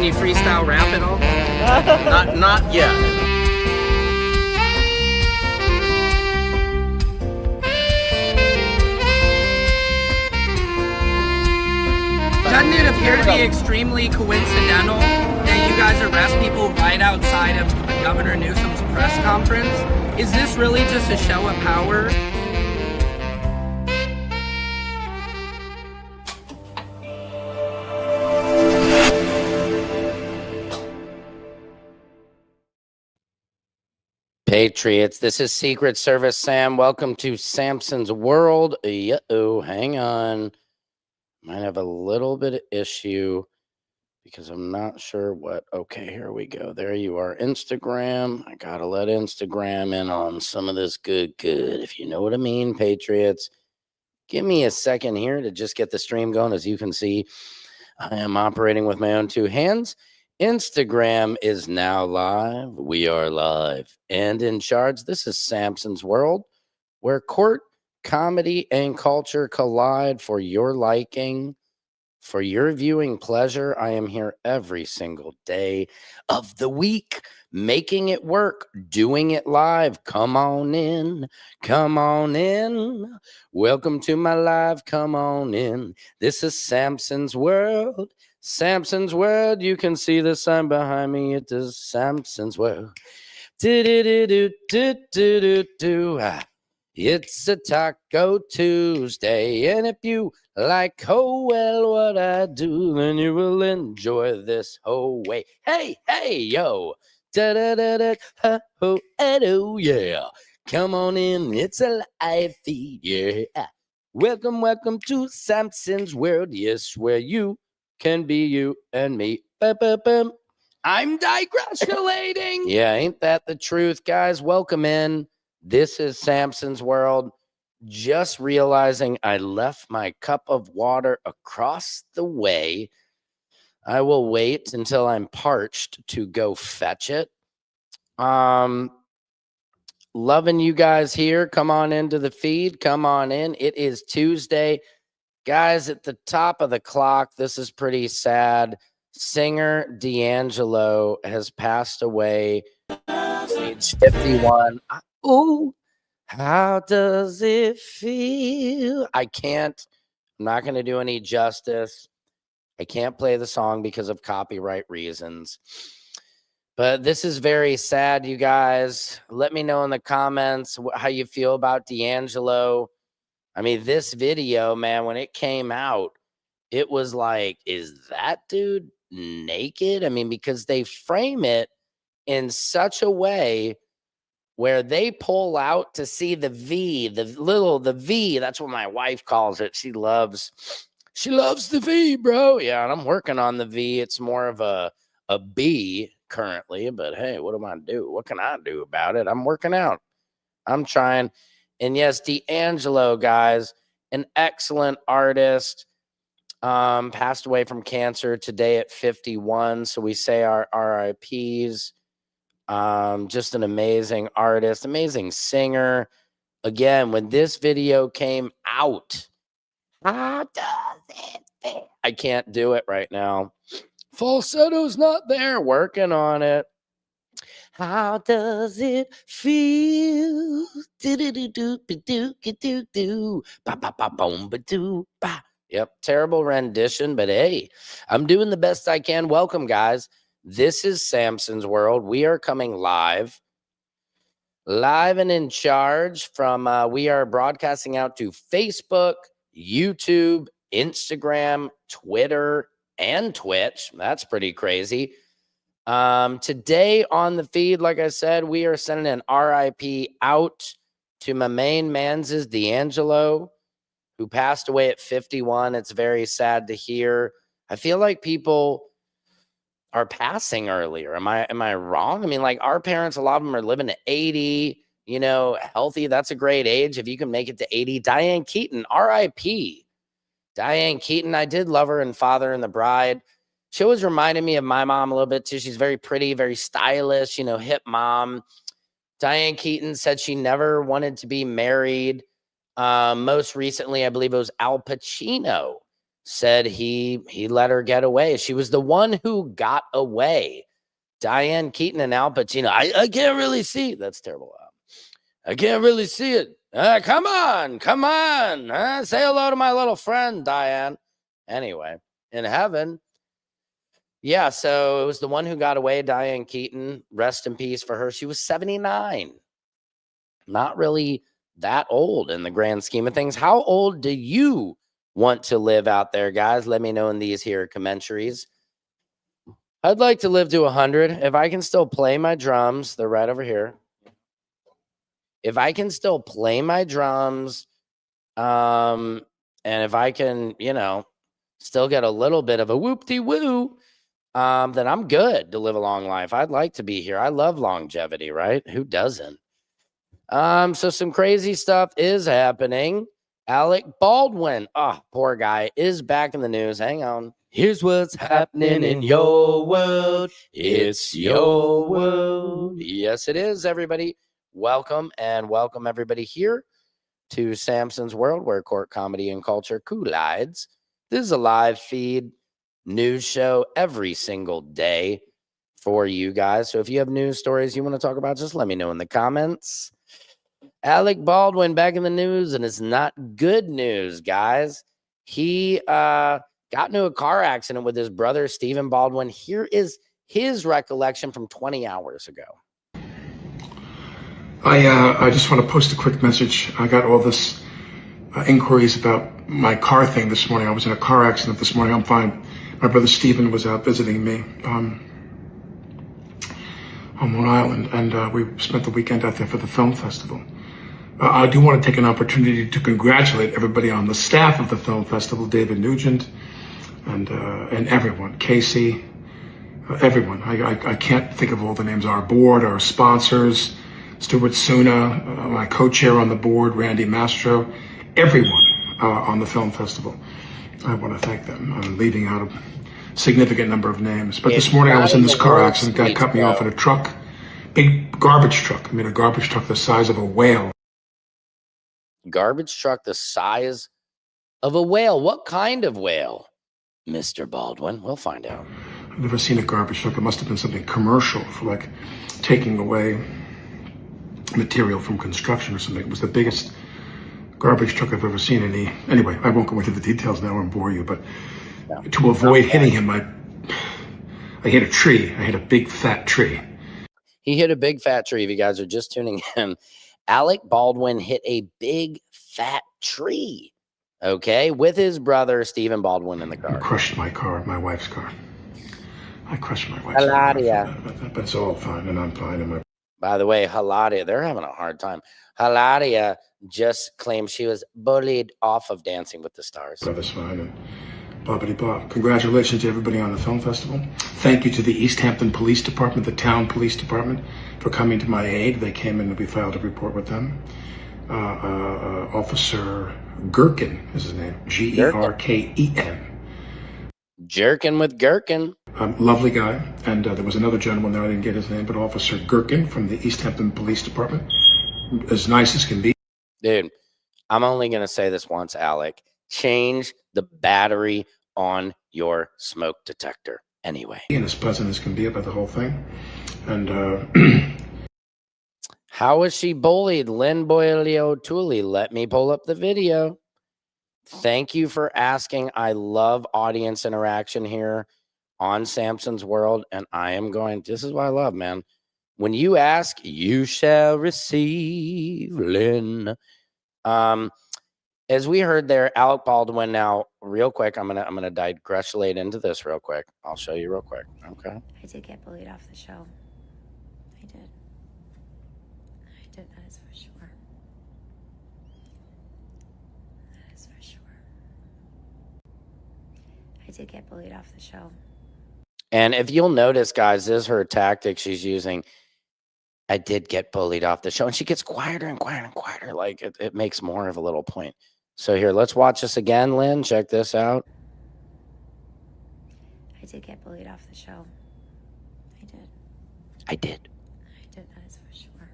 any freestyle rap at all? Not yet. Doesn't it appear to be extremely coincidental that you guys arrest people right outside of Governor Newsom's press conference? Is this really just a show of power? Patriots, this is Secret Service Sam. Welcome to Samson's World. Uh-oh, hang on. Might have a little bit of issue because I'm not sure what. Okay, here we go. There you are. Instagram. I gotta let Instagram in on some of this good, if you know what I mean, Patriots. Give me a second here to just get the stream going. As you can see, I am operating with my own two hands. Instagram is now live. We are live and in charge. This is Samson's World, where court, comedy, and culture collide for your liking, for your viewing pleasure. I am here every single day of the week, making it work, doing it live. Come on in. Come on in. Welcome to my live. Come on in. This is Samson's World. Samson's World. You can see the sign behind me. It is Samson's World. It's a Taco Tuesday, and if you like, oh, well, what I do, then you will enjoy this whole way. Hey, yo. Da-da-da-da, ho, oh, yeah. Come on in, it's a live feed, yeah. Welcome to Samson's World, yes, where you can be you and me. Ba-ba-bum. I'm digressulating. Yeah, ain't that the truth, guys? Welcome in. This is Samson's World. Just realizing I left my cup of water across the way. I will wait until I'm parched to go fetch it. Loving you guys here. Come on into the feed. Come on in. It is Tuesday. Guys, at the top of the clock, this is pretty sad. Singer D'Angelo has passed away, age 51. Oh, how does it feel? I'm not going to do any justice. I can't play the song because of copyright reasons. But this is very sad, you guys. Let me know in the comments how you feel about D'Angelo. I mean, this video, man, when it came out, it was like, is that dude naked? I mean, because they frame it in such a way where they pull out to see the V, the V. That's what my wife calls it. She loves the V, bro. Yeah, and I'm working on the V. It's more of a B currently, but hey, what am I do? What can I do about it? I'm working out. I'm trying. And yes, D'Angelo, guys, an excellent artist, passed away from cancer today at 51. So we say our RIPs. Just an amazing artist, amazing singer. Again, when this video came out, how does it feel? I can't do it right now. Falsetto's not there. Working on it. How does it feel? Yep, terrible rendition, but hey, I'm doing the best I can. Welcome, guys. This is Samson's World. We are coming live and in charge from, we are broadcasting out to Facebook, YouTube, Instagram, Twitter, and Twitch. That's pretty crazy. Today on the feed, like I said, we are sending an RIP out to my main man's D'Angelo, who passed away at 51. It's very sad to hear. I feel like people are passing earlier. Am I wrong? I mean, like our parents, a lot of them are living to 80, you know, healthy. That's a great age. If you can make it to 80, Diane Keaton, RIP. Diane Keaton, I did love her in Father and the Bride. She always reminded me of my mom a little bit too. She's very pretty, very stylish, you know, hip mom. Diane Keaton said she never wanted to be married. Most recently, I believe it was Al Pacino said he let her get away. She was the one who got away. Diane Keaton and Al Pacino. I can't really see. That's terrible. I can't really see it. Come on. Say hello to my little friend, Diane. Anyway, in heaven. Yeah, so it was the one who got away, Diane Keaton. Rest in peace for her. She was 79. Not really that old in the grand scheme of things. How old do you want to live out there, guys? Let me know in these here commentaries. I'd like to live to 100. If I can still play my drums, they're right over here. If I can still play my drums, and if I can, still get a little bit of a whoop-de-woo, then I'm good to live a long life. I'd like to be here. I love longevity, right? Who doesn't? So some crazy stuff is happening. Alec Baldwin, poor guy, is back in the news. Hang on. Here's what's happening in your world. It's your world. Yes, it is, everybody. Welcome everybody here to Samson's World, where court comedy and culture collides. This is a live feed news show every single day for you guys. So if you have news stories you want to talk about, just let me know in the comments. Alec Baldwin back in the news, and it's not good news, guys. He got into a car accident with his brother, Stephen Baldwin. Here is his recollection from 20 hours ago. I just want to post a quick message. I got all this inquiries about my car thing this morning. I was in a car accident this morning. I'm fine. My brother Stephen was out visiting me on Long Island, and we spent the weekend out there for the film festival. I do want to take an opportunity to congratulate everybody on the staff of the film festival, David Nugent and everyone, Casey, everyone. I can't think of all the names. Our board, our sponsors, Stuart Suna, my co-chair on the board, Randy Mastro, everyone on the film festival. I want to thank them. I'm leaving out a significant number of names. But this morning I was in this car accident, guy cut me off in a truck, big garbage truck. I mean, a garbage truck the size of a whale. Garbage truck the size of a whale. What kind of whale, Mr. Baldwin? We'll find out. I've never seen a garbage truck. It must have been something commercial for like taking away material from construction or something. It was the biggest garbage truck I've ever seen. Anyway, I won't go into the details now and bore you, but to avoid hitting him, I hit a tree. I hit a big fat tree. He hit a big fat tree. If you guys are just tuning in, Alec Baldwin hit a big fat tree, okay, with his brother Stephen Baldwin in the car. I crushed my car, my wife's car. I crushed my wife's car. Haladia. But it's all fine, and I'm fine. And By the way, Haladia, they're having a hard time. Haladia just claimed she was bullied off of Dancing with the Stars. Brother's fine, and blah. Congratulations to everybody on the film festival. Thank you to the East Hampton Police Department, the town police department, for coming to my aid. They came in and we filed a report with them. Officer Gherkin is his name, Gerken. Jerkin with Gherkin. Lovely guy. And there was another gentleman there, I didn't get his name, but Officer Gherkin from the East Hampton Police Department. As nice as can be. Dude, I'm only going to say this once, Alec. Change the battery on your smoke detector anyway. And as pleasant as can be about the whole thing. And how was she bullied? Lynn Boyle-O'Toole. Let me pull up the video. Thank you for asking. I love audience interaction here on Samson's World, and this is what I love, man. When you ask, you shall receive, Lynn. As we heard there, Alec Baldwin. Now, real quick, I'm gonna digressulate into this real quick. I'll show you real quick. Okay. I did get bullied off the show. I did. That is for sure. That is for sure. I did get bullied off the show. And if you'll notice, guys, this is her tactic she's using. I did get bullied off the show. And she gets quieter and quieter and quieter. Like, it makes more of a little point. So here, let's watch this again, Lynn. Check this out. I did get bullied off the show. I did. I did. That is for sure.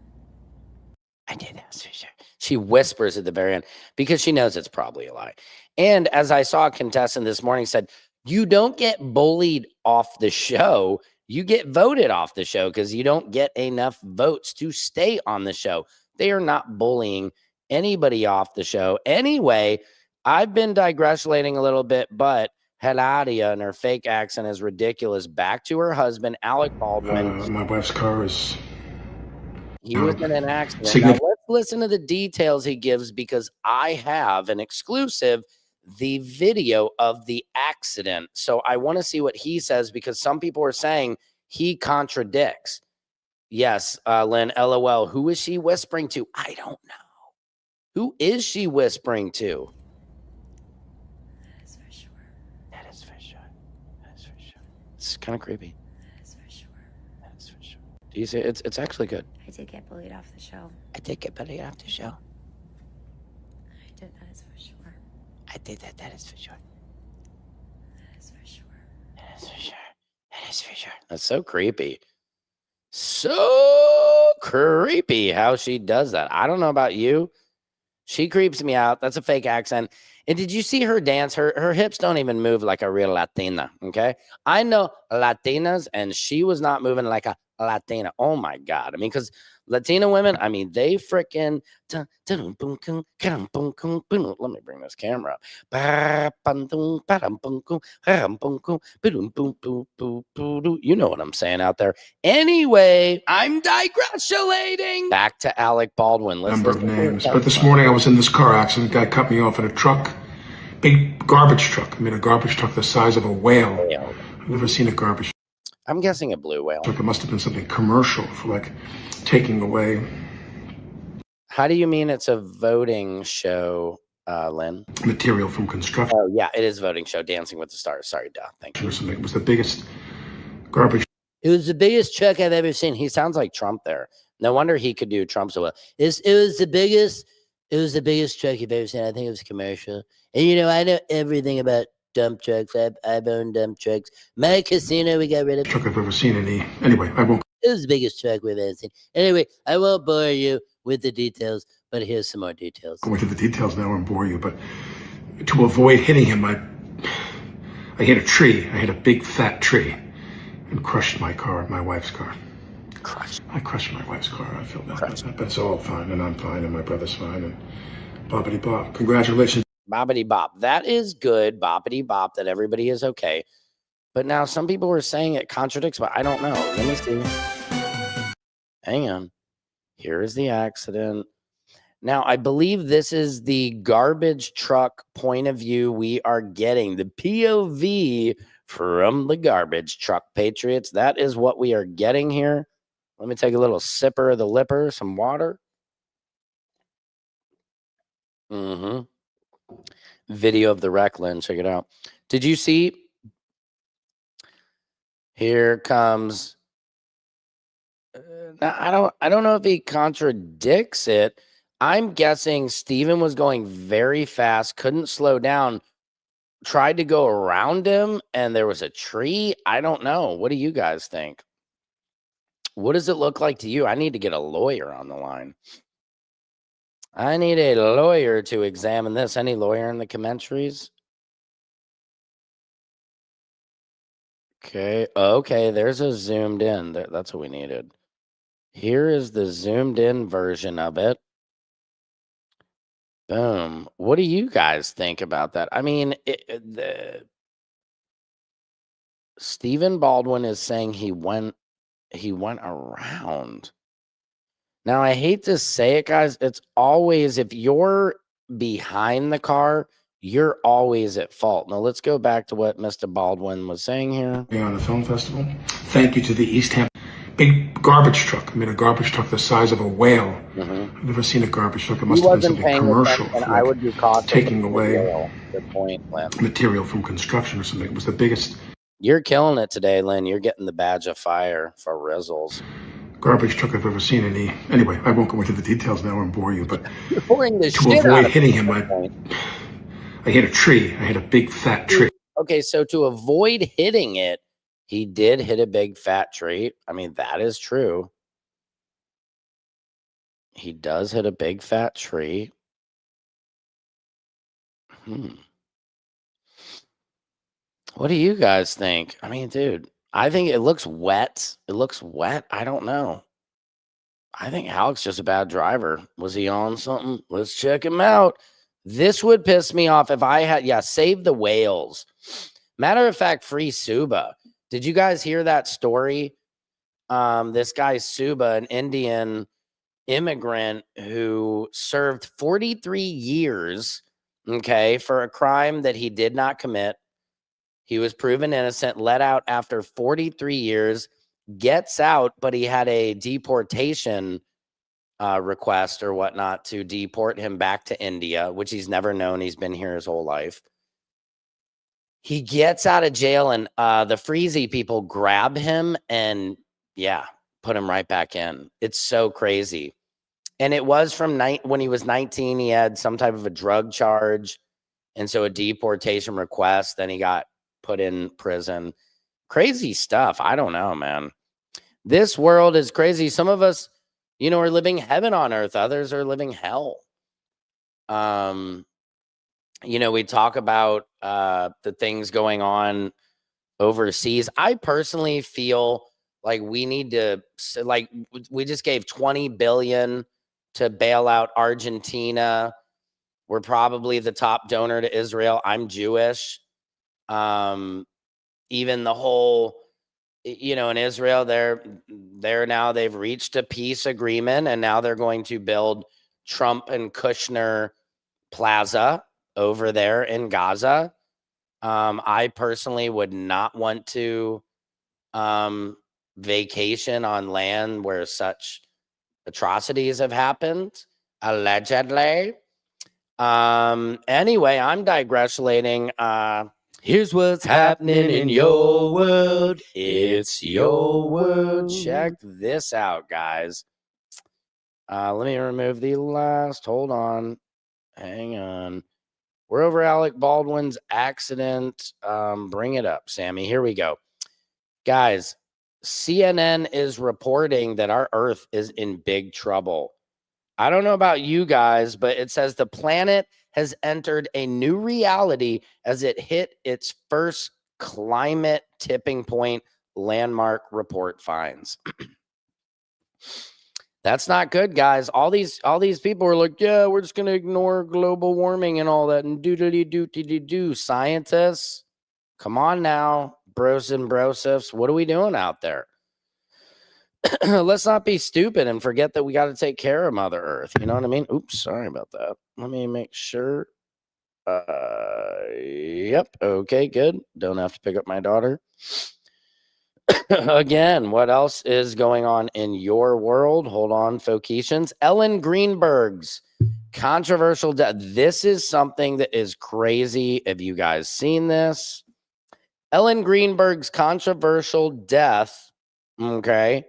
I did, that's for sure. She whispers at the very end because she knows it's probably a lie. And as I saw a contestant this morning said, you don't get bullied off the show. You get voted off the show because you don't get enough votes to stay on the show. They are not bullying anybody off the show. Anyway, I've been digressing a little bit, but Heladia and her fake accent is ridiculous. Back to her husband, Alec Baldwin. My wife's car is... He was in an accident. Now, significant. let's listen to the details he gives because I have an exclusive, the video of the accident. So I want to see what he says because some people are saying he contradicts. Yes, Lynn, LOL. Who is she whispering to? I don't know. Who is she whispering to? That is for sure. That is for sure. That is for sure. It's kind of creepy. That is for sure. That is for sure. Do you see? It's actually good. I did get bullied off the show. I did get bullied off the show. I did. That is for sure. I did that. That is for sure. That is for sure. That is for sure. That is for sure. That's so creepy. So creepy how she does that. I don't know about you. She creeps me out. That's a fake accent. And did you see her dance? Her hips don't even move like a real Latina. Okay. I know Latinas, and she was not moving like a Latina. Oh my God. I mean, because Latina women, I mean, they freaking let me bring this camera up. You know what I'm saying out there. Anyway, I'm digressing. Back to Alec Baldwin. Let's Number of listen to his names. But this morning I was in this car accident. Guy cut me off in a truck. Big garbage truck. I mean, a garbage truck the size of a whale. I've never seen a garbage I'm guessing a blue whale. truck. It must have been something commercial for like taking away How do you mean it's a voting show, Lynn? material from construction Oh, yeah, it is voting show, Dancing with the Stars. Sorry, duh. Thank you. or something. It was the biggest garbage It was the biggest truck I've ever seen. He sounds like Trump there. No wonder he could do Trump so well. It was the biggest truck you've ever seen. I think it was commercial. And you know, I know everything about dump trucks. I've owned dump trucks. My casino, we got rid of. truck I've ever seen. Anyway, I won't It was the biggest truck we've ever seen. Anyway, I won't bore you with the details, but here's some more details. go into the details now and bore you, but to avoid hitting him, I hit a tree. I hit a big fat tree and crushed my car, my wife's car. I crushed my wife's car. I feel bad about that, but it's all fine, and I'm fine, and my brother's fine, and bobbity bob. Congratulations. Bobbity bop. That is good. Boppity bop. That everybody is okay. But now some people were saying it contradicts, but I don't know. Let me see. Hang on. Here is the accident. Now, I believe this is the garbage truck point of view we are getting. The POV from the garbage truck patriots. That is what we are getting here. Let me take a little sipper of the lipper, some water. Video of the wreck, Lynn. Check it out. Did you see? Here comes. Now, I don't know if he contradicts it. I'm guessing Steven was going very fast, couldn't slow down, tried to go around him, and there was a tree. I don't know. What do you guys think? What does it look like to you? I need to get a lawyer on the line. I need a lawyer to examine this. Any lawyer in the commentaries? Okay. Okay. There's a zoomed in. That's what we needed. Here is the zoomed in version of it. Boom. What do you guys think about that? I mean, Stephen Baldwin is saying he went around. Now, I hate to say it, guys. It's always, if you're behind the car, you're always at fault. Now, let's go back to what Mr. Baldwin was saying here. On the film festival. Thank you to the East Hampton big garbage truck. I mean, a garbage truck the size of a whale. I've never seen a garbage truck. It must have been something commercial for I would be cautious taking away Good point, Lynn. material from construction or something. It was the biggest You're killing it today, Lynn. You're getting the badge of fire for Rizzles. garbage truck I've ever seen. Anyway, I won't go into the details now and bore you, but You're pouring the to shit out avoid of hitting him, I hit a tree. I hit a big fat tree. Okay, so to avoid hitting it, he did hit a big fat tree. I mean, that is true. He does hit a big fat tree. What do you guys think? I mean, dude, I think it looks wet. It looks wet. I don't know. I think Halleck's just a bad driver. Was he on something? Let's check him out. This would piss me off if I had, save the whales. Matter of fact, free Suba. Did you guys hear that story? This guy Suba, an Indian immigrant who served 43 years, okay, for a crime that he did not commit. He was proven innocent, let out after 43 years, gets out, but he had a deportation request or whatnot to deport him back to India, which he's never known. He's been here his whole life. He gets out of jail, and the Freezy people grab him and, put him right back in. It's so crazy. And it was from when he was 19, he had some type of a drug charge, and so a deportation request. Then he got put in prison. Crazy stuff. I don't know, man. This world is crazy. Some of us, are living heaven on earth. Others are living hell. We talk about the things going on overseas. I personally feel like we need to, like, we just gave $20 billion to bail out Argentina. We're probably the top donor to Israel. I'm Jewish. Even the whole, in Israel, they're now, they've reached a peace agreement, and now they're going to build Trump and Kushner Plaza over there in Gaza. I personally would not want to vacation on land where such atrocities have happened, allegedly. Anyway, I'm digressing. Here's what's happening in your world. It's your world. Check this out, guys. Let me remove the last. Hold on. Hang on. We're over Alec Baldwin's accident. Bring it up, Sammy. Here we go. Guys, CNN is reporting that our Earth is in big trouble. I don't know about you guys, but it says the planet has entered a new reality as it hit its first climate tipping point, landmark report finds. That's not good, guys. All these people are like, yeah, we're just going to ignore global warming and all that and do. Scientists, come on now, bros and brosifs. What are we doing out there? Let's not be stupid and forget that we got to take care of Mother Earth. You know what I mean? Oops, sorry about that. Let me make sure. Yep. Okay, good. Don't have to pick up my daughter. Again, what else is going on in your world? Hold on, Focatians. Ellen Greenberg's controversial death. This is something that is crazy. Have you guys seen this? Ellen Greenberg's controversial death, okay,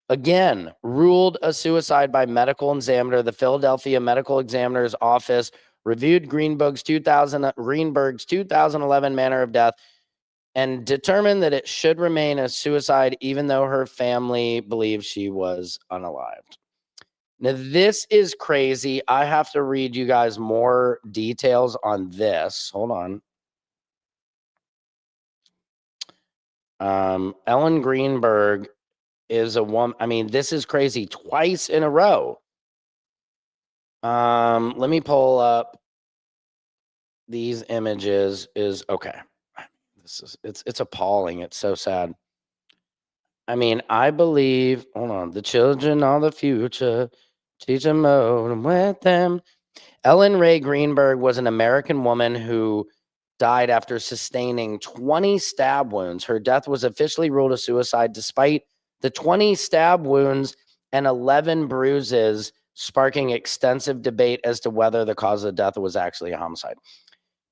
again, ruled a suicide by medical examiner. The Philadelphia Medical Examiner's Office reviewed Greenberg's 2011 manner of death and determined that it should remain a suicide, even though her family believes she was unalived. Now, this is crazy. I have to read you guys more details on this. Hold on. Ellen Greenberg is a woman. I mean, this is crazy. Twice in a row. Let me pull up these images. Is okay. It's appalling. It's so sad. I mean, I believe, hold on, the children are the future. Teach them with them. Ellen Ray Greenberg was an American woman who died after sustaining 20 stab wounds. Her death was officially ruled a suicide despite the 20 stab wounds and 11 bruises, sparking extensive debate as to whether the cause of death was actually a homicide.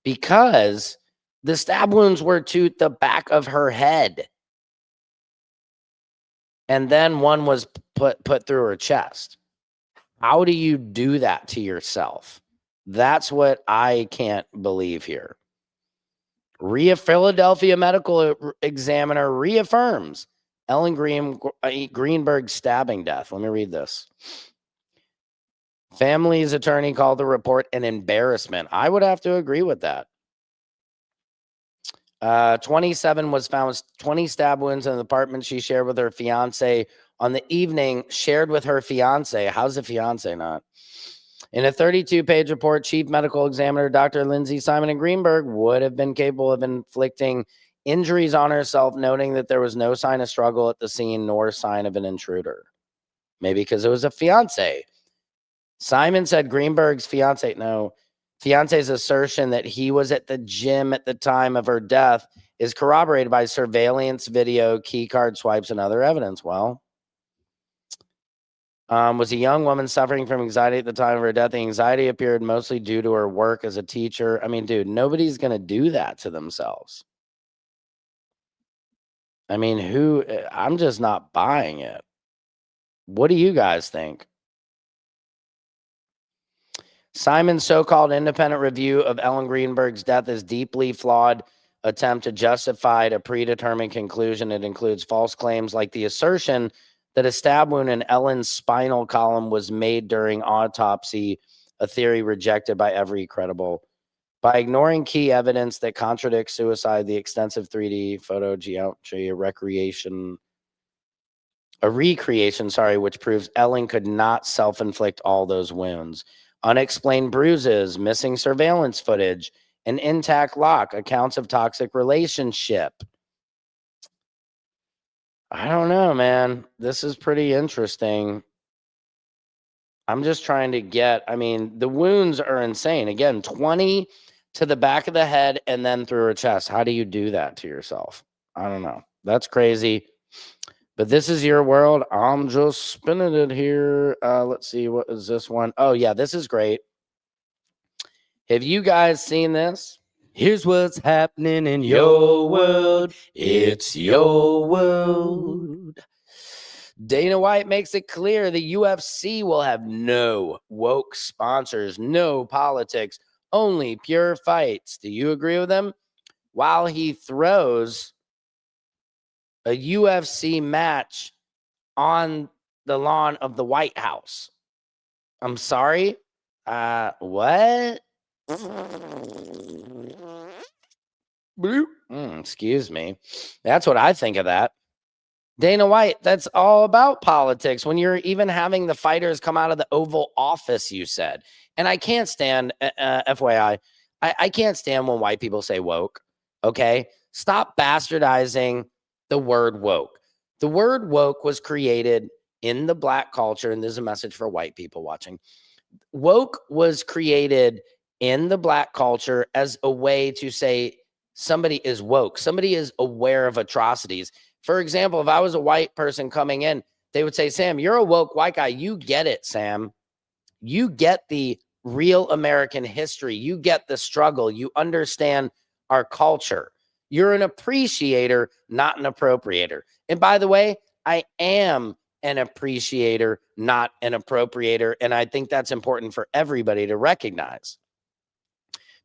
Because the stab wounds were to the back of her head. And then one was put through her chest. How do you do that to yourself? That's what I can't believe here. Philadelphia Medical Examiner reaffirms Greenberg stabbing death. Let me read this. Family's attorney called the report an embarrassment. I would have to agree with that. 27 was found 20 stab wounds in the apartment she shared with her fiance on the evening shared with her fiance. How's the fiance not? In a 32-page report, Chief Medical Examiner Dr. Lindsay Simon and Greenberg would have been capable of inflicting injuries on herself, noting that there was no sign of struggle at the scene nor sign of an intruder. Maybe because it was a fiance. Simon said Greenberg's fiance's assertion that he was at the gym at the time of her death is corroborated by surveillance video, key card swipes, and other evidence. Well, was a young woman suffering from anxiety at the time of her death. The anxiety appeared mostly due to her work as a teacher. I mean, dude, nobody's going to do that to themselves. I mean, I'm just not buying it. What do you guys think? Simon's so-called independent review of Ellen Greenberg's death is deeply flawed attempt to justify a predetermined conclusion. It includes false claims like the assertion that a stab wound in Ellen's spinal column was made during autopsy, a theory rejected by every credible. By ignoring key evidence that contradicts suicide, the extensive 3D photo geometry, a recreation, which proves Ellen could not self-inflict all those wounds. Unexplained bruises, missing surveillance footage, an intact lock, accounts of toxic relationship. I don't know, man. This is pretty interesting. I'm just trying to the wounds are insane. Again, 20 to the back of the head and then through her chest. How do you do that to yourself? I don't know. That's crazy. But this is your world. I'm just spinning it here. Let's see. What is this one? Oh, yeah, this is great. Have you guys seen this? Here's what's happening in your world. It's your world. Dana White makes it clear the UFC will have no woke sponsors, no politics, only pure fights. Do you agree with him? While he throws a UFC match on the lawn of the White House. I'm sorry? What? Excuse me. That's what I think of that. Dana White, that's all about politics. When you're even having the fighters come out of the Oval Office, you said. And I can't stand, FYI, I can't stand when white people say woke, okay? Stop bastardizing the word woke. The word woke was created in the black culture, and there's a message for white people watching. Woke was created in the black culture as a way to say somebody is woke. Somebody is aware of atrocities. For example, if I was a white person coming in, they would say, Sam, you're a woke white guy. You get it, Sam. You get the real American history. You get the struggle. You understand our culture. You're an appreciator, not an appropriator. And by the way, I am an appreciator, not an appropriator. And I think that's important for everybody to recognize.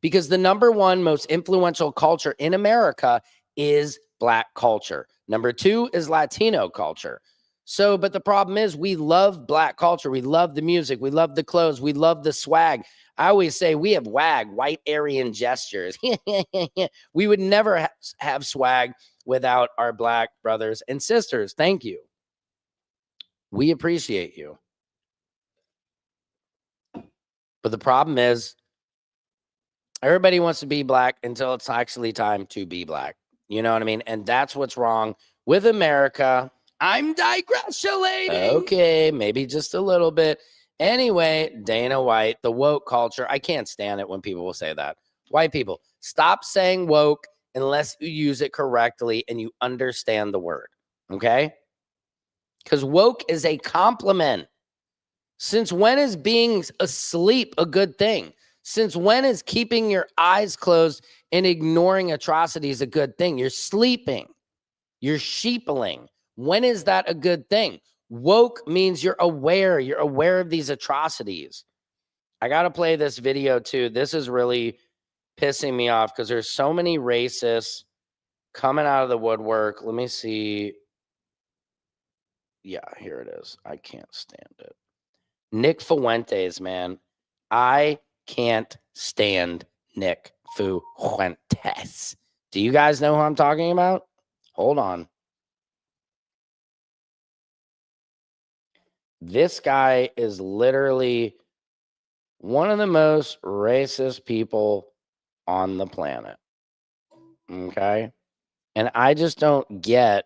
Because the number one most influential culture in America is black culture. Number two is Latino culture. So, but the problem is we love black culture. We love the music. We love the clothes. We love the swag. I always say we have WAG, white Aryan gestures. We would never have swag without our black brothers and sisters. Thank you. We appreciate you. But the problem is everybody wants to be black until it's actually time to be black. You know what I mean? And that's what's wrong with America. I'm digressulating. Okay, maybe just a little bit. Anyway, Dana White, the woke culture. I can't stand it when people will say that. White people, stop saying woke unless you use it correctly and you understand the word. Okay? Because woke is a compliment. Since when is being asleep a good thing? Since when is keeping your eyes closed and ignoring atrocities a good thing? You're sleeping. You're sheepling. When is that a good thing? Woke means you're aware. You're aware of these atrocities. I got to play this video too. This is really pissing me off because there's so many racists coming out of the woodwork. Let me see. Yeah, here it is. I can't stand it. Nick Fuentes, man. I can't stand Nick Fuentes. Do you guys know who I'm talking about? Hold on. This guy is literally one of the most racist people on the planet. Okay. And I just don't get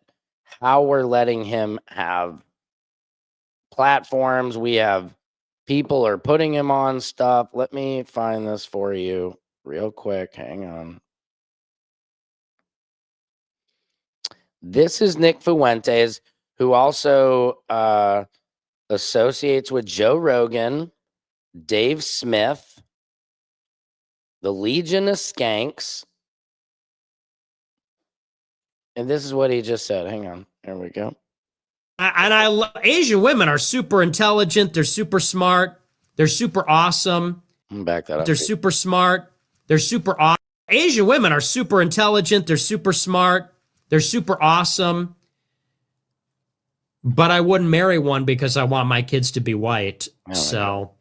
how we're letting him have platforms. We have people are putting him on stuff. Let me find this for you real quick. Hang on. This is Nick Fuentes, who also associates with Joe Rogan, Dave Smith, the Legion of Skanks. And this is what he just said. Hang on. There we go. Asian women are super intelligent. They're super smart. They're super awesome. I'm back that up. They're super smart. They're super awesome. Asian women are super intelligent. They're super smart. They're super awesome. But I wouldn't marry one because I want my kids to be white. Oh, so,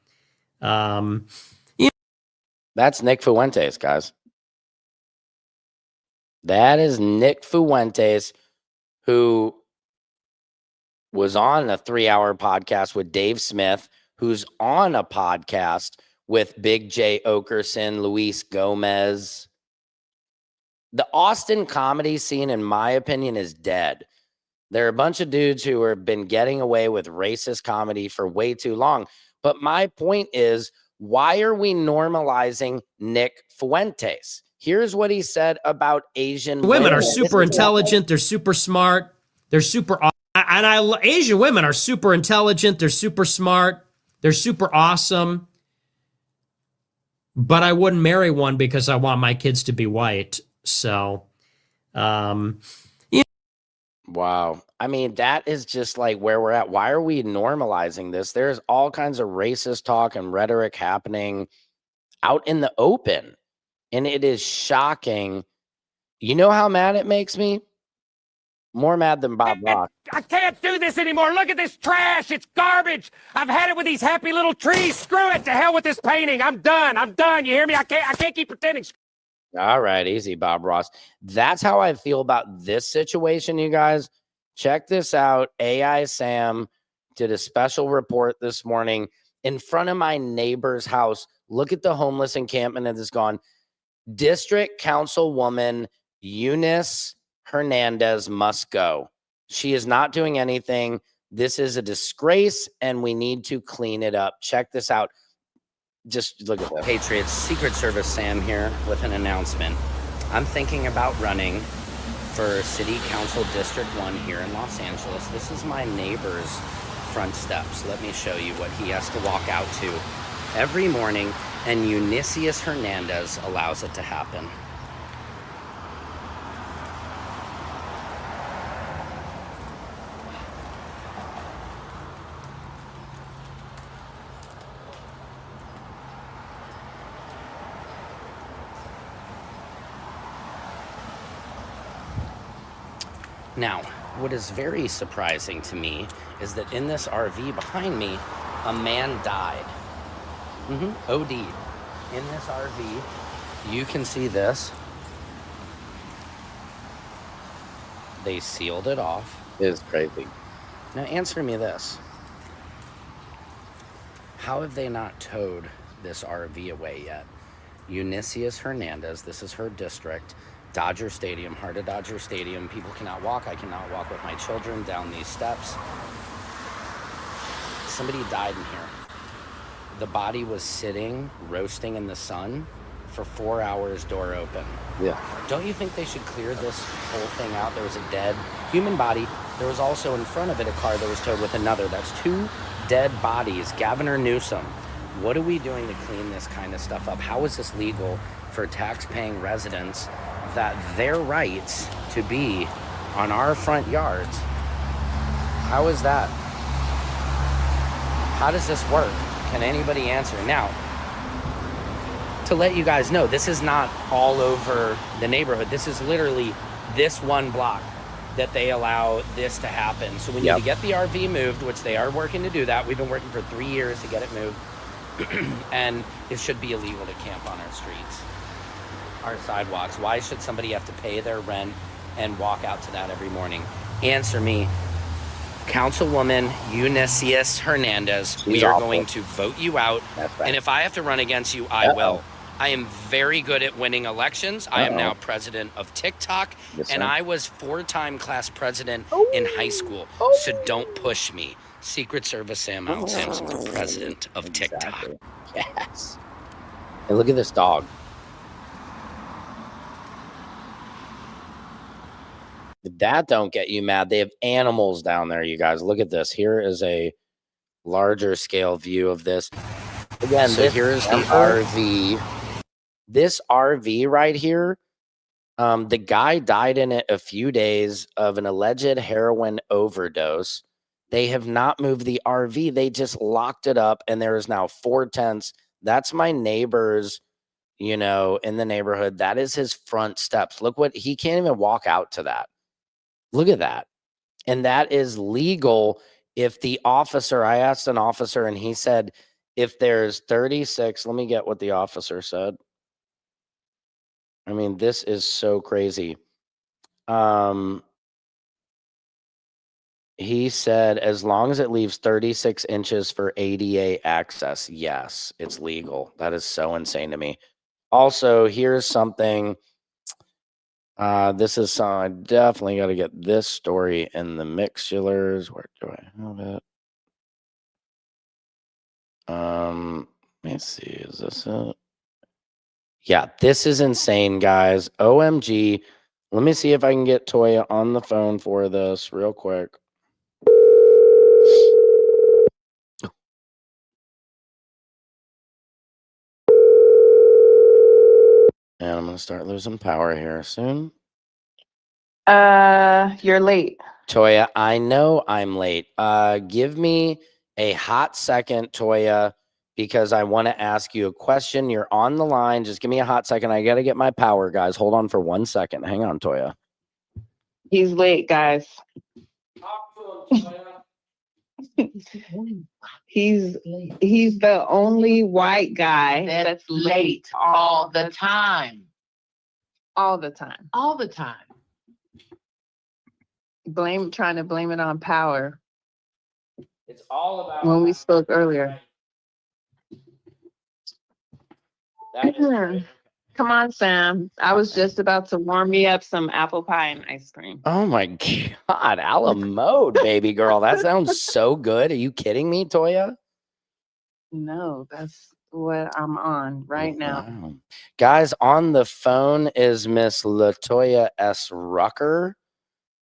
that's Nick Fuentes, guys. That is Nick Fuentes, who was on a 3-hour podcast with Dave Smith, who's on a podcast with Big J Okerson, Luis Gomez. The Austin comedy scene, in my opinion, is dead. There are a bunch of dudes who have been getting away with racist comedy for way too long. But my point is, why are we normalizing Nick Fuentes? Here's what he said about Asian women are super intelligent. They're super smart. They're super Asian women are super intelligent. They're super smart. They're super awesome. But I wouldn't marry one because I want my kids to be white. So, Wow. I mean, that is just like where we're at. Why are we normalizing this? There's all kinds of racist talk and rhetoric happening out in the open. And it is shocking. You know how mad it makes me? More mad than Bob Ross. I can't do this anymore. Look at this trash. It's garbage. I've had it with these happy little trees. Screw it. To hell with this painting. I'm done. I'm done. You hear me? I can't keep pretending. All right, easy, Bob Ross. That's how I feel about this situation, you guys. Check this out. AI Sam did a special report this morning in front of my neighbor's house. Look at the homeless encampment that is gone. District Councilwoman Eunice Hernandez must go. She is not doing anything. This is a disgrace, and we need to clean it up. Check this out. Just look at that. Patriots Secret Service Sam here with an announcement. I'm thinking about running for City Council District 1 here in Los Angeles. This is my neighbor's front steps. Let me show you what he has to walk out to every morning, and Eunice Hernandez allows it to happen. Now, what is very surprising to me is that in this RV behind me, a man died. OD'd. In this RV, you can see this. They sealed it off. It is crazy. Now, answer me this. How have they not towed this RV away yet? Eunice Hernandez, this is her district. Dodger Stadium, heart of Dodger Stadium. People cannot walk. I cannot walk with my children down these steps. Somebody died in here. The body was sitting, roasting in the sun for 4 hours, door open. Yeah. Don't you think they should clear this whole thing out? There was a dead human body. There was also in front of it a car that was towed with another. That's 2 dead bodies. Governor Newsom, what are we doing to clean this kind of stuff up? How is this legal for tax-paying residents that their rights to be on our front yards? How is that? How does this work? Can anybody answer? Now, to let you guys know, this is not all over the neighborhood. This is literally this one block. that they allow this to happen. So we need to get the RV moved, which they are working to do that. We've been working for 3 years to get it moved. And it should be illegal to camp on our streets, our sidewalks. Why should somebody have to pay their rent and walk out to that every morning? Answer me. Councilwoman Eunice Hernandez, we are going to vote you out. And if I have to run against you, I will. I am very good at winning elections. I am now president of TikTok, and I was 4-time class president in high school. So don't push me. Secret Service Sam Samson for president of TikTok. Yes. And look at this dog. If that don't get you mad, they have animals down there, you guys. Look at this. Here is a larger scale view of this. Again, so here's the RV. This RV right here, the guy died in it a few days of an alleged heroin overdose. They have not moved the RV. They just locked it up, and there is now 4 tents. That's my neighbor's, in the neighborhood. That is his front steps. Look what, he can't even walk out to that. Look at that. And that is legal if the officer, I asked an officer, and he said, if there's 36, let me get what the officer said. I mean, this is so crazy. He said, as long as it leaves 36 inches for ADA access, yes, it's legal. That is so insane to me. Also, here's something. This is I definitely got to get this story in the mixulars. Where do I have it? Let me see. Is this it? Yeah, this is insane, guys. OMG. Let me see if I can get Toya on the phone for this real quick. And I'm going to start losing power here soon. You're late. Toya, I know I'm late. Give me a hot second, Toya, because I want to ask you a question. You're on the line. Just give me a hot second. I got to get my power, guys. Hold on for 1 second. Hang on, Toya. He's late, guys. He's the only white guy that's late all the time. all the time. All the time. Trying to blame it on power It's all about when we spoke earlier. That is great. Come on, Sam. I was just about to warm me up some apple pie and ice cream. Oh my God, a la mode, baby girl. That sounds so good. Are you kidding me, Toya? No, that's what I'm on right now. Wow. Guys, on the phone is Miss Latoya S. Rucker.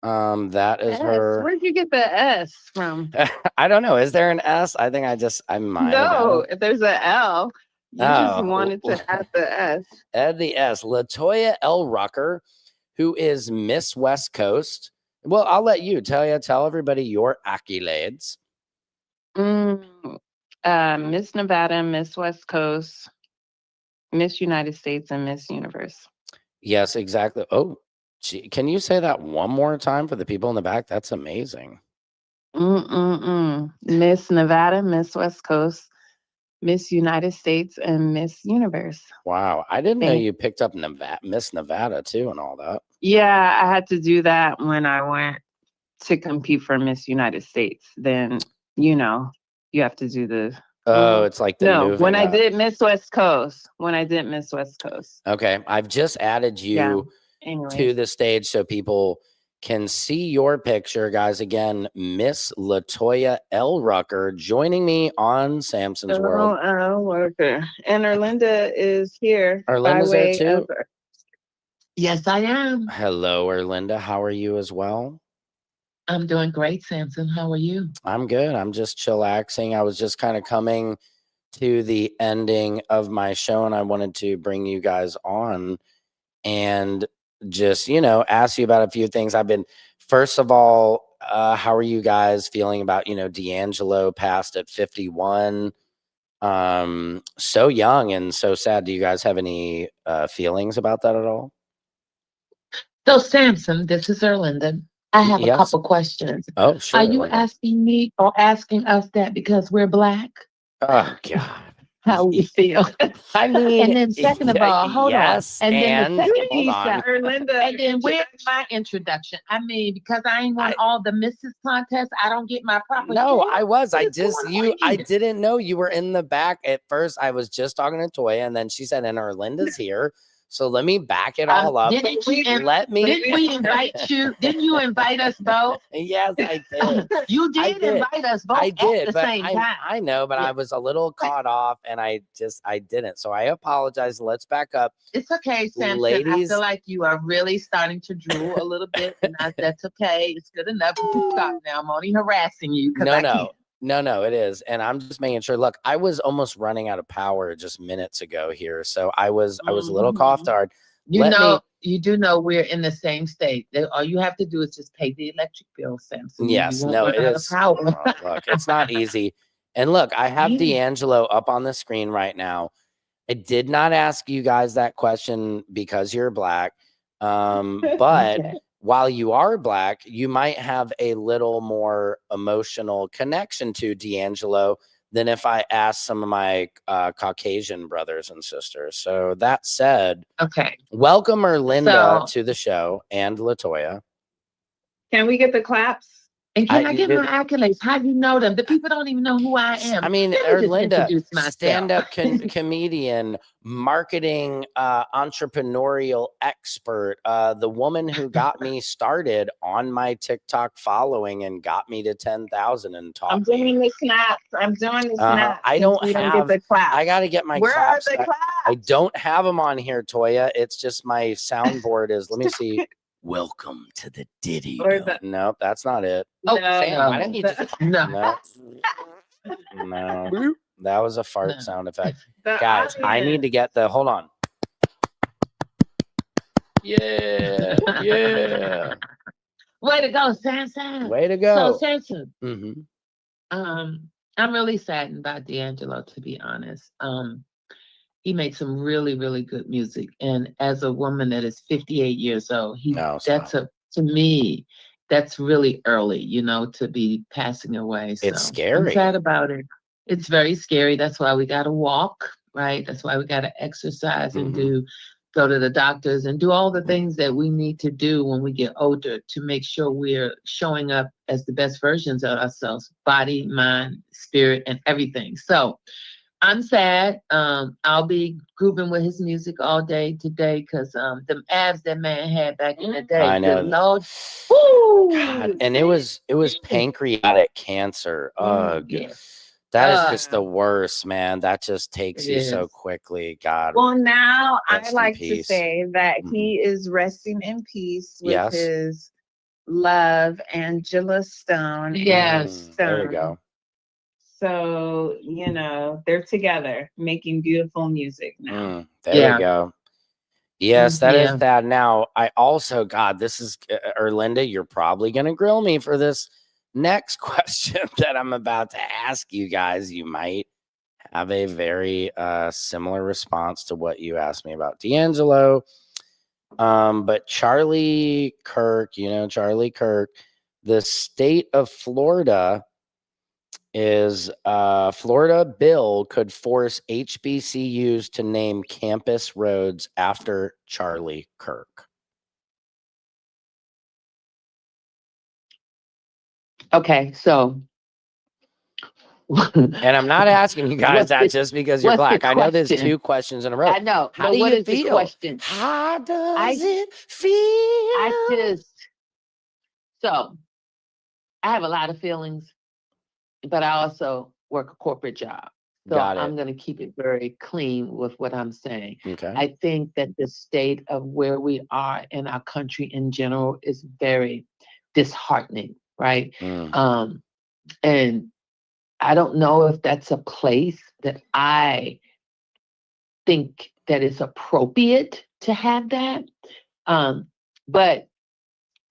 That is S. her. Where'd you get the S from? I don't know. Is there an S? I think I might. No, if there's a L, you just Oh. wanted to add the S. Add the S. Latoya L. Rucker, who is Miss West Coast. Well, I'll let you tell everybody your accolades. Miss Nevada, Miss West Coast, Miss United States, and Miss Universe. Yes, exactly. Oh, gee, can you say that one more time for the people in the back? That's amazing. Miss Nevada, Miss West Coast, Miss United States, and Miss Universe. Wow. I didn't know you picked up Miss Nevada too and all that. Yeah, I had to do that when I went to compete for Miss United States. Then, you have to do the... Oh, it's like the No, when I up. did Miss West Coast. When I did Miss West Coast. Okay. I've just added you to the stage so people can see your picture, guys. Again, Miss Latoya L. Rucker joining me on Samson's World. Rucker. And Erlinda is here. Erlinda's there too? Yes, I am. Hello, Erlinda. How are you as well? I'm doing great, Samson. How are you? I'm good. I'm just chillaxing. I was just kind of coming to the ending of my show, and I wanted to bring you guys on and just, ask you about a few things. First of all, how are you guys feeling about, D'Angelo passed at 51? So young and so sad. Do you guys have any feelings about that at all? So, Samson, this is Erlinda. I have a Yes. couple questions. Oh, sure. Are you Linda. asking me or asking us that because we're Black? Oh God. How we feel? I mean, And then second of all, hold on. yes, And then the and second hold piece, on. Erlinda, and then where's my introduction? I mean, because I ain't won all the Mrs. contests, I don't get my proper No, share? I was. What I is just going on I here? didn't know you were in the back at first. I was just talking to Toya, and then she said, "And Erlinda's here." So let me back it all up. Didn't we Let me. Didn't we invite you? Didn't you invite us both? Yes, I did. You I did did. invite us both I at did, the but same time. I know, but Yeah. I was a little caught off, and I didn't. So I apologize. Let's back up. It's okay, Samson. I Ladies. feel like you are really starting to drool a little bit, and that's okay. It's good enough. You can stop now. I'm only harassing you because I can't. No, it is. And I'm just making sure. Look, I was almost running out of power just minutes ago here. So I was a little coughed hard. You do know we're in the same state. All you have to do is just pay the electric bill, Samson. Yes, You won't no, run it out of is. power. Look, it's not easy. And look, I have Yeah. D'Angelo up on the screen right now. I did not ask you guys that question because you're Black. But Okay. while you are Black, you might have a little more emotional connection to D'Angelo than if I asked some of my Caucasian brothers and sisters. So that said, Okay. welcome Erlinda So- to the show and LaToya. can we get the claps? And can I I get did- my accolades? How do you know them? The people don't even know who I am. I mean, Let me just Erlinda, introduce myself. stand-up comedian, marketing, entrepreneurial expert, the woman who got me started on my TikTok following and got me to 10,000 and taught I'm me. doing the snaps. I'm doing the snaps. I since don't we have. get the claps. I got to get my Where claps. are the claps? I don't have them on here, Toya. It's just my soundboard is. Let me see. Welcome to the Diddy. Or Dome. the- Nope, that's not it. Oh, Sam, why don't you just? No. No, that was a fart No. sound effect. The Guys, I audience. need to get the. Hold on. Yeah, yeah. Way to go, Samson. Way to go. So, Samson, hmm I'm really saddened by D'Angelo, to be honest. He made some really, really good music. And as a woman that is 58 years old, to me, that's really early, to be passing away. So It's scary. I'm sad about it. It's very scary. That's why we got to walk, right? That's why we got to exercise and go to the doctors and do all the things that we need to do when we get older to make sure we're showing up as the best versions of ourselves, body, mind, spirit, and everything. So I'm sad. I'll be grooving with his music all day today because the abs that man had back in the day. I know. Lord. God, and it was pancreatic cancer. Ugh. Yeah. That is just the worst, man. That just takes It you so is. quickly. God. Well, now Rest I in like to peace. say that he is resting in peace with Yes. his love, Angela Stone. Yes. There you go. So, they're together making beautiful music now. There Yeah. you go. Yes, that is Yeah. sad. Now, I also, God, this is Erlinda. You're probably going to grill me for this next question that I'm about to ask you guys. You might have a very similar response to what you asked me about D'Angelo. But Charlie Kirk, Charlie Kirk, the state of Florida is Florida bill could force HBCUs to name campus roads after Charlie Kirk. Okay, so. And I'm not asking you guys What's that the- just because you're what's the Black. I know there's question? 2 questions in a row. I know. How but do what you is the feel? question? How does I- it feel? So I have a lot of feelings, but I also work a corporate job. So Got it. I'm going to keep it very clean with what I'm saying. Okay. I think that the state of where we are in our country in general is very disheartening, right? And I don't know if that's a place that I think that it's appropriate to have that. But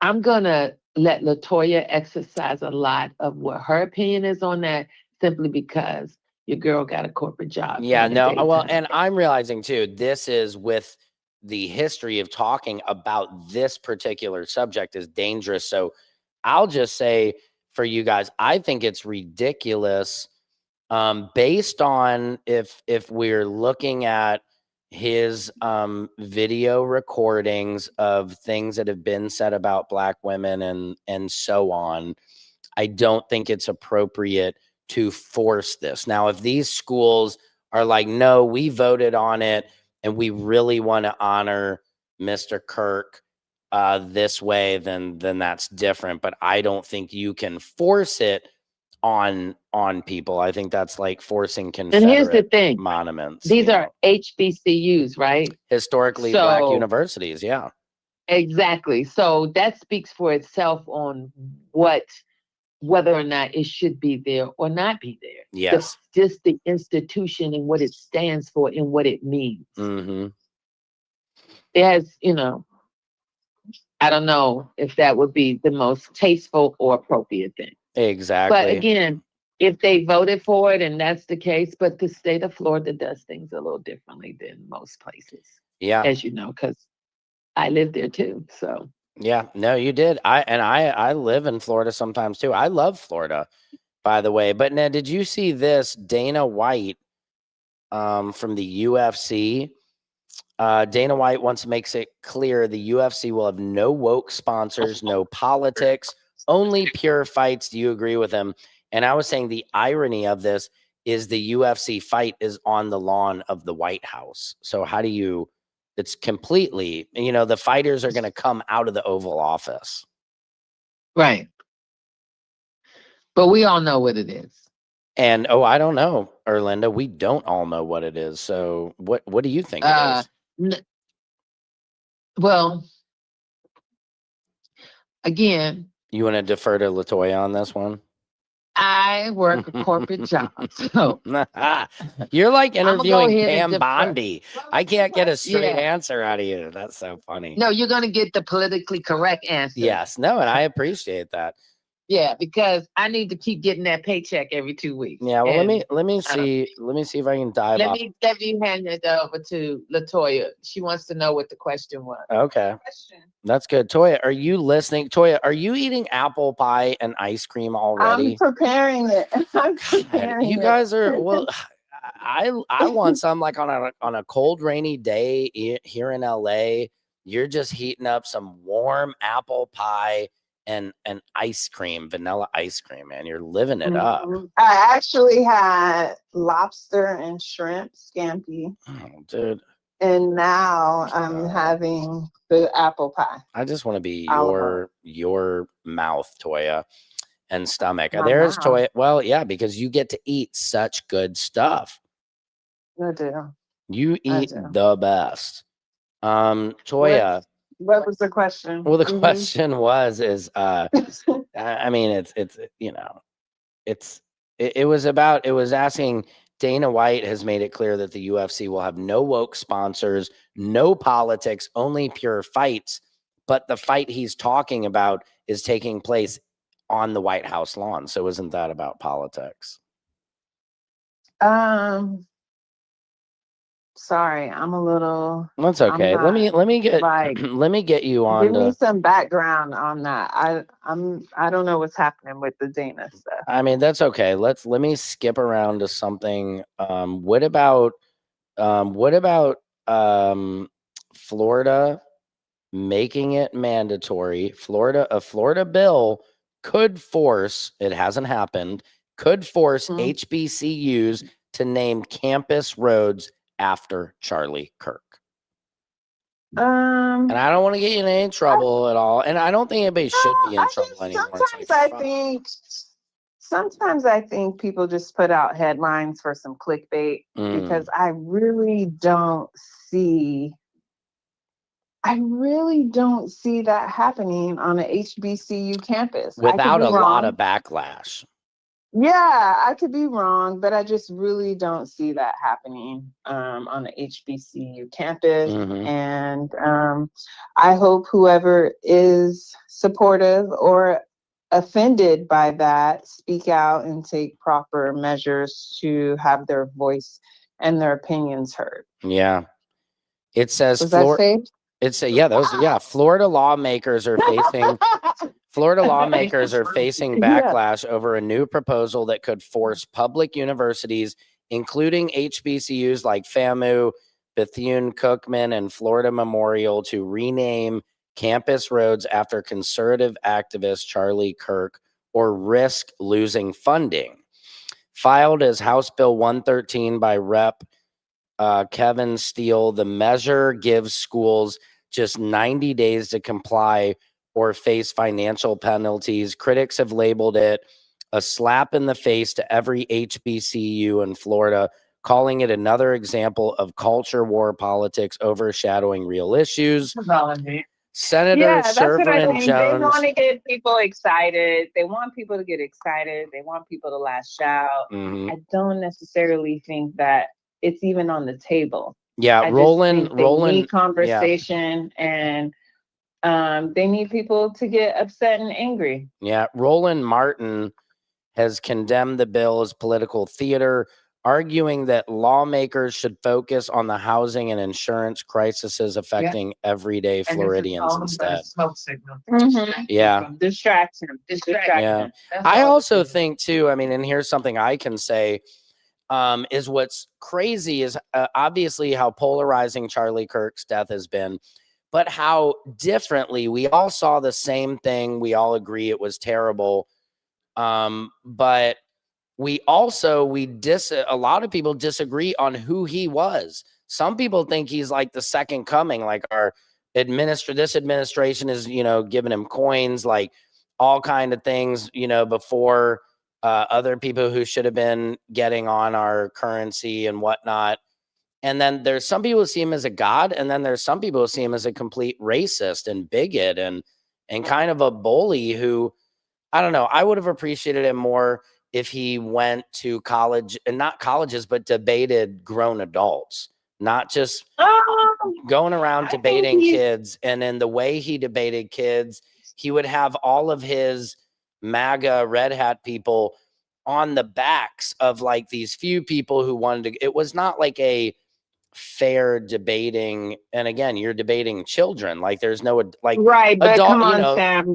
I'm going to let LaToya exercise a lot of what her opinion is on that, simply because your girl got a corporate job. Yeah, in the no, well, daytime. and I'm realizing too, this is with the history of talking about this particular subject is dangerous. So I'll just say for you guys, I think it's ridiculous. Based on if we're looking at his video recordings of things that have been said about Black women and so on, I don't think it's appropriate to force this. Now, if these schools are like, no, we voted on it and we really want to honor Mr. Kirk this way, then that's different. But I don't think you can force it on people. I think that's like forcing And here's the Confederate thing. monuments. These are HBCUs, right? Historically Black So- universities. Yeah. Exactly. So that speaks for itself on whether or not it should be there or not be there. Yes. Just the institution and what it stands for and what it means. Mm-hmm. It has, I don't know if that would be the most tasteful or appropriate thing. Exactly. But again, if they voted for it and that's the case, but the state of Florida does things a little differently than most places, Yeah. as you know, because I live there too. So Yeah, no, you did. I live in Florida sometimes too. I love Florida, by the way. But now, did you see this? Dana White from the UFC. Dana White once makes it clear the UFC will have no woke sponsors, no politics, only pure fights. Do you agree with him? And I was saying the irony of this is the UFC fight is on the lawn of the White House. So how do you? It's completely, the fighters are going to come out of the Oval Office. right. But we all know what it is. And I don't know, Erlinda. We don't all know what it is. So what do you think it is? Well, again, You want to defer to LaToya on this one? I work a corporate job. So You're like I'ma go interviewing ahead and Pam defer. Bondi. I can't get a straight Yeah. answer out of you. That's so funny. No, you're gonna get the politically correct answer. Yes. No, and I appreciate that. Yeah, because I need to keep getting that paycheck every 2 weeks. Yeah. Well, And let me see if I can dive let off. me hand it over to LaToya. She wants to know what the question was. Okay. That's good. Toya, are you listening? Toya, are you eating apple pie and ice cream already? I'm preparing it. I'm God, preparing you it. guys are well. I want some like on a cold rainy day here in LA. You're just heating up some warm apple pie and ice cream, vanilla ice cream, man. You're living it up. Mhm. I actually had lobster and shrimp scampi, Oh, dude, and now I'm God. having the apple pie. I just want to be Olive your mouth, Toya, and stomach. My There's mouth. Toya. Well, yeah, because you get to eat such good stuff. I do. You I eat do. the best. Toya. What was the question? Well, the Mhm. question is I mean it was asking. Dana White has made it clear that the UFC will have no woke sponsors, no politics, only pure fights. But the fight he's talking about is taking place on the White House lawn. So isn't that about politics? Sorry, I'm a little. That's I'm okay. Let me get like, let me get you on Give me to. some background on that. I don't know what's happening with the Dana stuff. I mean, that's okay. Let me skip around to something. What about Florida making it mandatory? A Florida bill could force, it hasn't happened, could force HBCUs to name campus roads after Charlie Kirk. And I don't want to get you in any trouble at all. And I don't think anybody should be in trouble anymore. It's like, Sometimes I think people just put out headlines for some clickbait because I really don't see that happening on an HBCU campus. without a lot of backlash. Yeah, I could be wrong, but I just really don't see that happening on the HBCU campus. And I hope whoever is supportive or offended by that speak out and take proper measures to have their voice and their opinions heard. Yeah. It says Was that safe? Florida lawmakers are facing Florida lawmakers are facing Yeah. backlash over a new proposal that could force public universities, including HBCUs like FAMU, Bethune-Cookman, and Florida Memorial, to rename campus roads after conservative activist Charlie Kirk or risk losing funding. Filed as House Bill 113 by Rep. Kevin Steele, the measure gives schools just 90 days to comply or face financial penalties. Critics have labeled it a slap in the face to every HBCU in Florida, calling it another example of culture war politics overshadowing real issues. Senator Yeah, that's what I Shervin think. They Jones. want to get people excited. They want people to get excited. They want people to lash out. Mhm. I don't necessarily think that it's even on the table. Yeah, I just Roland, think they Roland, need conversation, and they need people to get upset and angry. yeah, Roland Martin has condemned the bill as political theater, arguing that lawmakers should focus on the housing and insurance crises affecting everyday Floridians instead. Smoke signal. Yeah. Distraction. Yeah. I also think too, I mean, and here's something I can say, is what's crazy is obviously how polarizing Charlie Kirk's death has been, but how differently we all saw the same thing. We all agree it was terrible. But we also, a lot of people disagree on who he was. Some people think he's like the second coming, like this administration is, giving him coins, like all kind of things, before other people who should have been getting on our currency and whatnot. And then there's some people who see him as a god, and then there's some people who see him as a complete racist and bigot and kind of a bully who, I don't know, I would have appreciated it more if he went to college, and not colleges, but debated grown adults, not just going around debating kids. And in the way he debated kids, he would have all of his MAGA red hat people on the backs of like these few people who wanted to. It was not like a fair debating, and again, you're debating children, like there's no like Right, but adult, come on, Sam.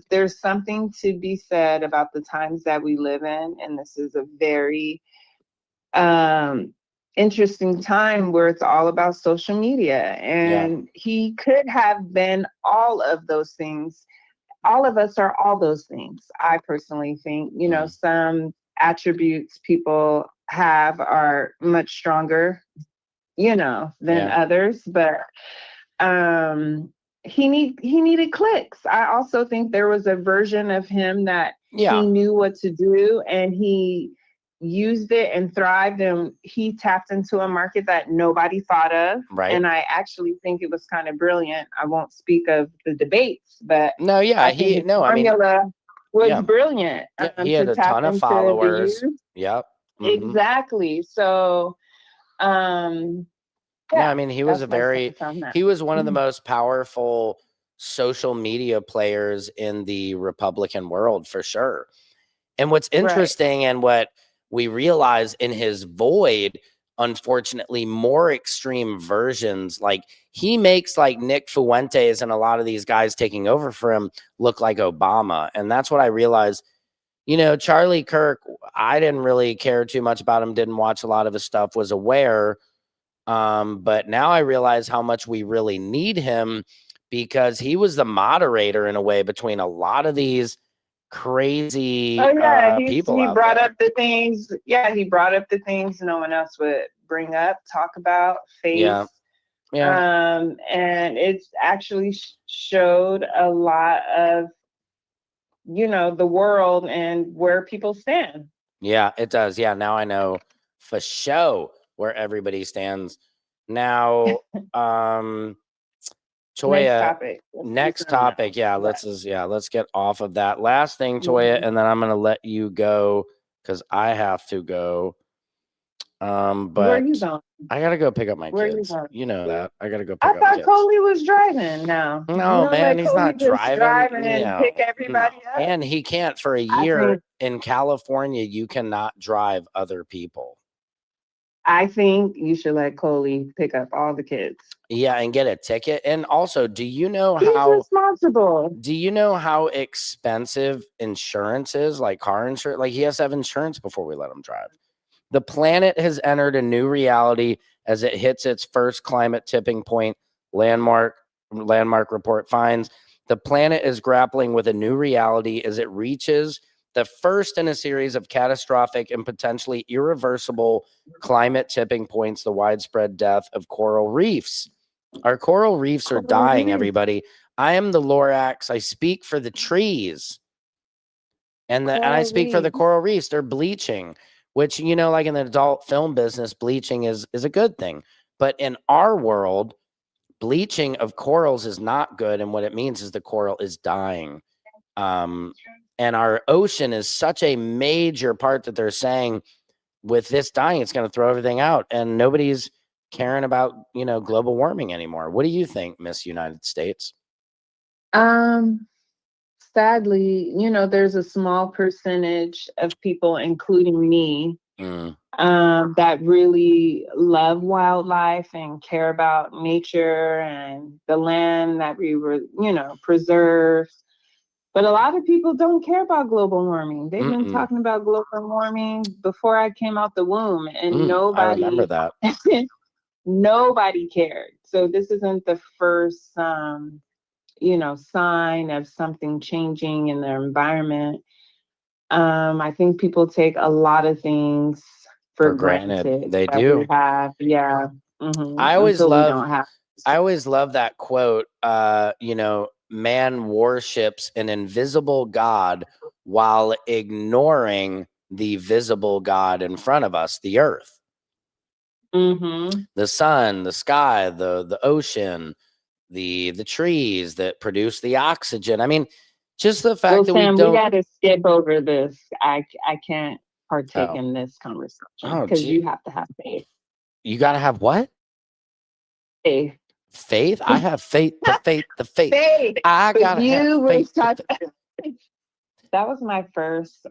There's something to be said about the times that we live in, and this is a very interesting time where it's all about social media, and he could have been all of those things. All of us are all those things. I personally think, some attributes people have are much stronger, than others, but he needed clicks. I also think there was a version of him that he knew what to do, and he used it and thrived, and he tapped into a market that nobody thought of. Right. And I actually think it was kind of brilliant. I won't speak of the debates, but no, yeah, formula was brilliant. He had a ton of followers. Yep. Mm-hmm. Exactly. So, yeah, I mean, he was he was one of the most powerful social media players in the Republican world for sure. And what's interesting and what we realize in his void, unfortunately, more extreme versions, like he makes like Nick Fuentes and a lot of these guys taking over for him look like Obama. And that's what I realized. Charlie Kirk, I didn't really care too much about him, didn't watch a lot of his stuff, was aware. But now I realize how much we really need him, because he was the moderator in a way between a lot of these crazy people. He brought up the things. Yeah, he brought up the things no one else would bring up, talk about, face. Yeah. And it's actually showed a lot of, the world and where people stand. Yeah, it does. Yeah, now I know for sure where everybody stands. Now, Toya, next topic. Yeah, let's get off of that. Last thing, Toya, and then I'm gonna let you go because I have to go. But where are you going? I gotta go pick up my kids. You know that. I gotta go pick up thought kids. Coley was driving now. No, man, he's not driving. And pick everybody up. And he can't for a year in California. You cannot drive other people. I think you should let Coley pick up all the kids. Yeah, and get a ticket. And also, do you know He's how responsible. expensive insurance is? Like car insurance, like he has to have insurance before we let him drive. The planet has entered a new reality as it hits its first climate tipping point. Landmark report finds the planet is grappling with a new reality as it reaches the first in a series of catastrophic and potentially irreversible climate tipping points, the widespread death of coral reefs. Our coral reefs are dying, everybody. I am the Lorax. I speak for the trees. And I speak for the coral reefs. They're bleaching, which, you know, like in the adult film business, bleaching is a good thing. But in our world, bleaching of corals is not good. And what it means is the coral is dying. And our ocean is such a major part that they're saying with this dying, it's going to throw everything out. And nobody's caring about, you know, global warming anymore. What do you think, Miss United States? Sadly, you know, there's a small percentage of people, including me, that really love wildlife and care about nature and the land that we were, you know, preserve. But a lot of people don't care about global warming. They've been talking about global warming before I came out the womb, and I remember that. nobody cared. So this isn't the first, you know, sign of something changing in their environment. I think people take a lot of things for granted. They that do. We have, yeah. I always love that quote. You know, man worships an invisible God while ignoring the visible God in front of us, the earth, the sun, the sky, the ocean, the trees that produce the oxygen. I mean, just the fact that Sam, we don't. We got to skip over this. I can't partake in this conversation because you have to have faith. You got to have what? Faith. Faith? I have faith, the faith. Faith. I gotta have faith. That was my first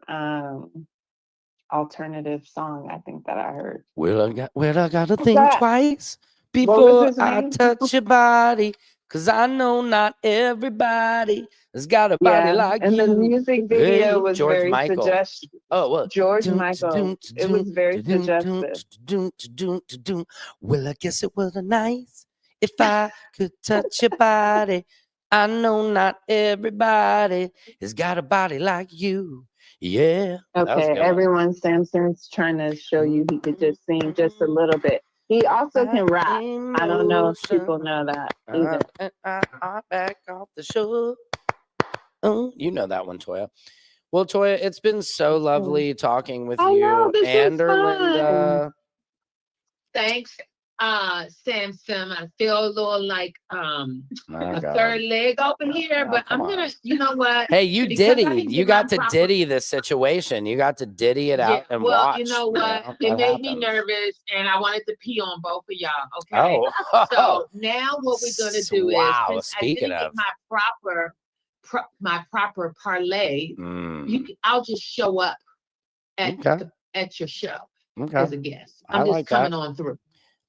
alternative song, I think, that I heard. Well, I gotta think twice before I touch your body, cause I know not everybody has got a body like and you. And the music video was George very Michael. suggestive. Oh, well, George Michael. It was very suggestive. Well, I guess it was nice if I could touch your body. I know not everybody has got a body like you. Yeah. Okay, everyone, Samson's trying to show you he could just sing just a little bit. He also can rap. I don't know if people know that either. I back off the show. Oh, you know that one, Toya. Well, Toya, it's been so lovely talking with you and Erlinda. Thanks, Samson. I feel a little like a third leg over here, but I'm gonna, you know what? Hey, you diddy. You got to diddy this situation. You got to diddy it out and watch. You know what? It made me nervous, and I wanted to pee on both of y'all. Okay. Oh. So now what we're gonna do is, speaking I of get my proper parlay, I'll just show up at your show as a guest. I'm just coming on through.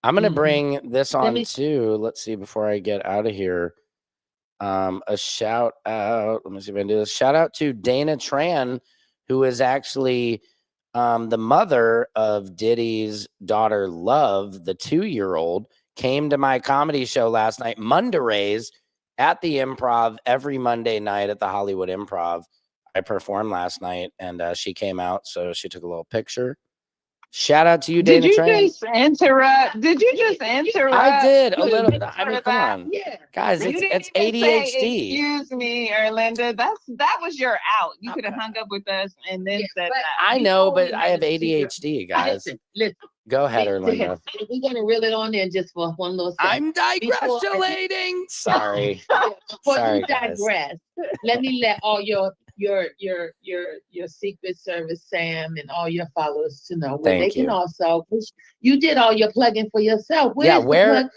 I'm gonna bring this on too. Let's see, before I get out of here. A shout out. Let me see if I can do this. Shout out to Dana Tran, who is actually the mother of Diddy's daughter, Love, the 2-year-old, came to my comedy show last night, Mondays, at the Improv every Monday night at the Hollywood Improv. I performed last night, and she came out, so she took a little picture. Shout out to you, Dana Tran. Did you just interrupt? I did a little. I mean, come on, guys. It's ADHD. Excuse me, Erlinda. That was your out. You could have hung up with us and then said that. I know, but I have ADHD, guys. Listen. Go ahead, Erlinda. We're gonna reel it on in just for one little second. I'm digressulating. Sorry. Before Sorry, you digress, let me let all your Secret Service Sam and all your followers to know where they can also. You did all your plugging for yourself. Where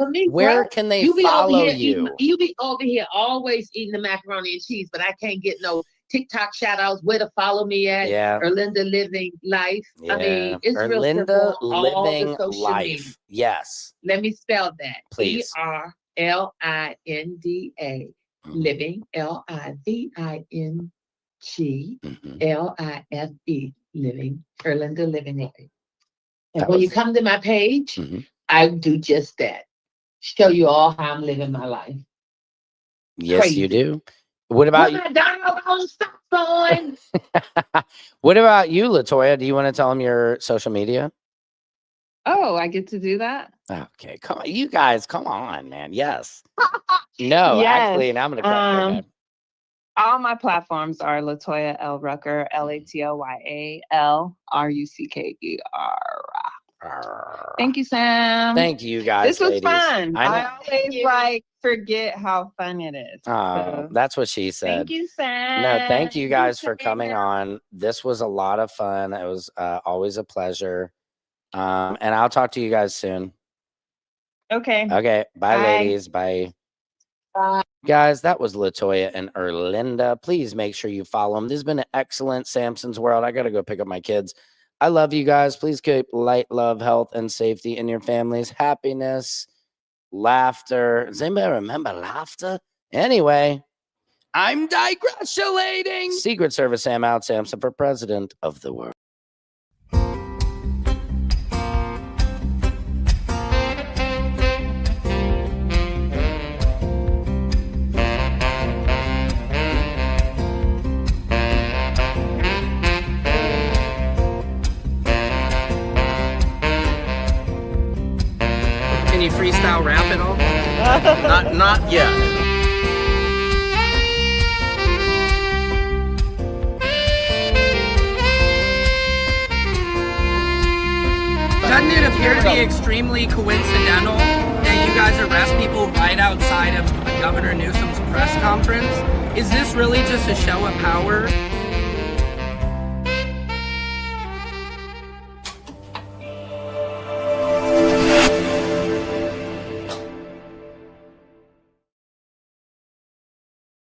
can they follow you? You be over here always eating the macaroni and cheese, but I can't get no TikTok shout outs, where to follow me at. Yeah. Erlinda Living Life. Yeah. I mean, it's real Erlinda simple on all the Living social Life. media. Yes. Let me spell that. Please. ERLINDA. Living, LIVING LIFE. Living, Erlinda Living Life. And That when you was- come to my page, Mhm. I do just that. Show you all how I'm living my life. Yes, you Crazy. do. What about you? My dog on stop sign. What about you, Latoya? Do you want to tell them your social media? Oh, I get to do that? Okay, come on, you guys, come on, man. Yes. No, Yes, actually, and I'm gonna cut. Okay. All my platforms are Latoya L. Rucker, LATOYA LRUCKER. Thank you, Sam. Thank you, guys. This was ladies. fun. I know. I always like forget how fun it is. Oh, So, that's what she said. thank you, Sam. No, thank you guys for coming on. This was a lot of fun. It was always a pleasure. And I'll talk to you guys soon. Okay. Okay. Bye, Bye. ladies. Bye. Bye. Guys, that was Latoya and Erlinda. Please make sure you follow them. This has been an excellent Samson's World. I got to go pick up my kids. I love you guys. Please keep light, love, health, and safety in your families. Happiness, laughter. Does anybody remember laughter? Anyway, I'm digressulating. Secret Service Sam out, Samson for president of the world. Can you freestyle rap at all? Not yet. Doesn't it appear to be extremely coincidental that you guys arrest people right outside of Governor Newsom's press conference? Is this really just a show of power?